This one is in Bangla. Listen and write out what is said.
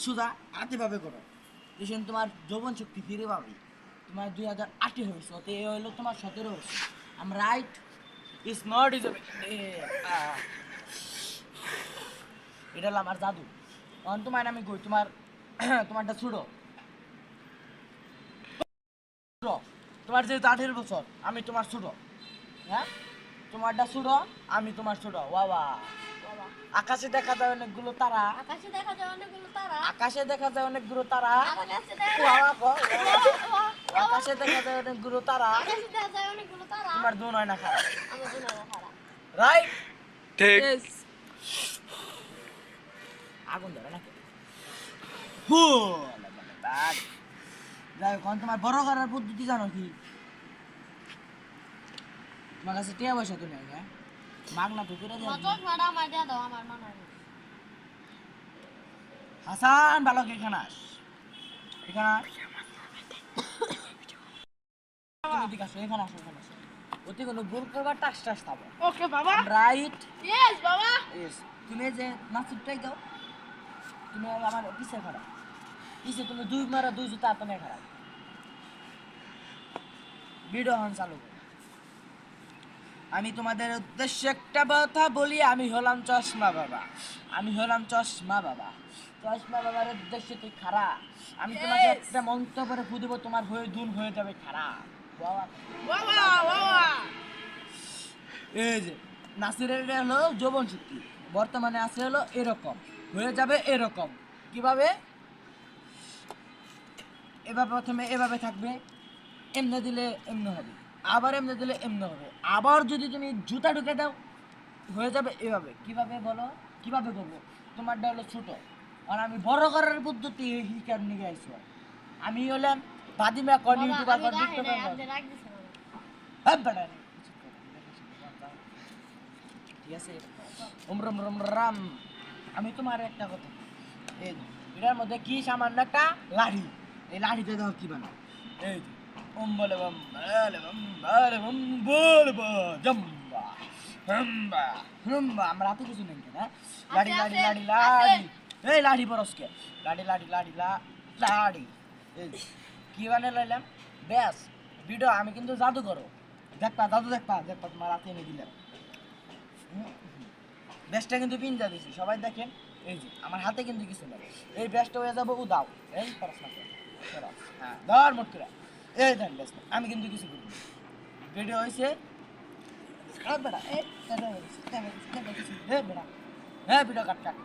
সুদা হাতে ভাবে করো, দেখেন তোমার যৌবন শক্তি ফিরে পাবে। তোমার 2008 হয়েছে, অত এ হলো তোমার 17 হয়েছে। আম রাইট? ইজ নট ইজ এটা হলো আমার জাদু। তখন তোমার আমি কই তোমার তোমারটা ছুড়ো। তোমার যেহেতু 18 বছর, আমি তোমার ছোট। হ্যাঁ, তোমারটা ছোট, আমি তোমার ছোট। বাবা, বাবা আকাশে দেখা যায় অনেকগুলো তারা, আকাশে দেখা যায় অনেকগুলো তারা, আকাশে দেখা যায় অনেকগুলো তারা, আকাশে দেখা বাবা গো, বাবা, আকাশে দেখা যায় অনেকগুলো তারা, আকাশে দেখা যায় অনেকগুলো তারা, তোমার দু নয় না খারাপ। আমার জন্য খারাপ। রাইট? ঠিক। আগুন ধরে নাকি? হু, যাই হোক, এখন তোমার বড় করার পদ্ধতি জানো কি? তোমার কাছে টিয়া পয়সা তো নেই, হ্যাঁ? মাগনা তো করে দেয়। চশমাটা আমার দিয়ে দাও, আমার মনে হয়। হাসান, বালক এখানে আস, এখানে আস। তুমি এদিকে আসো, এখানে আসো, এখানে আসো। অতি কোনো ভুল করবার টাস টাস খাবো। ওকে বাবা। রাইট? ইয়েস বাবা। ইয়েস। তুমি এই যে নাচুরটাই দাও, তুমি আমার পিছে খারাপ, পিছে তুমি দুই মারা দুই জুতা হাতে নিয়ে খারাপ। ভিডিও হন চালু করো। আমি তোমাদের উদ্দেশ্যে একটা কথা বলি, আমি হলাম চশমা বাবা, আমি হলাম চশমা বাবা। চশমা বাবার উদ্দেশ্যে তুই খারাপ, আমি তোমাকে একটা মন্তব্যে ফুদিব, তোমার হয়ে দুন হয়ে যাবে খারাপ। বাবা বাবা বাবা। এই যে নাসিরের হলো যৌবন শক্তি, বর্তমানে আছে হলো এরকম, হয়ে যাবে এরকম। কিভাবে? এবার প্রথমে এভাবে থাকবে, এমনে দিলে এমনে হবে, আবার এমনে দিলে এমনে হবে, আবার যদি তুমি জুতা ঢুকে দাও হয়ে যাবে এভাবে। কিভাবে বলো? কিভাবে করবো? তোমারটা হলো ছোট, আর আমি বড় করার পদ্ধতি হিকার নিয়ে আইসো। আমি হলাম বাদিমা কোন ইউটিউবার কোন টিকটকার কোন। হ্যাঁ বেটা রে। ঠিক আছে, উমরম রম রাম। আমি তোমার একটা কথা, এই যে, এটার মধ্যে কি সামান্য একটা লাঠি, এই লাঠিতে দাও কি বানাও, এই যে বলে জম্বা হাম্বা হাম্বা। আমরা হাতে কিছু নেই না, লাঠি লাঠি লাঠি লাঠি, এই লাঠি বরসকে লাঠি লাঠি লাঠি লাঠি। এই যে, কি বানিয়ে লাইলাম ব্যাস। ভিডিও আমি কিন্তু জাদু করো, দেখবা জাদু, দেখবা দেখবা তোমার হাতে এনে দিলাম। ব্যাসটা কিন্তু পিনজা দিছি, সবাই দেখেন। এই যে আমার হাতে কিন্তু কিছু নেই, এই ব্যাসটা হয়ে যাবো উদাও। এই পড়াশোনা করে হ্যাঁ, ধর মোট করে এই দেন ব্যাস, আমি কিন্তু কিছু করি ভিডিও হয়েছে। বেড়া এই বেড়া, হ্যাঁ ভিডিও কাট কাট।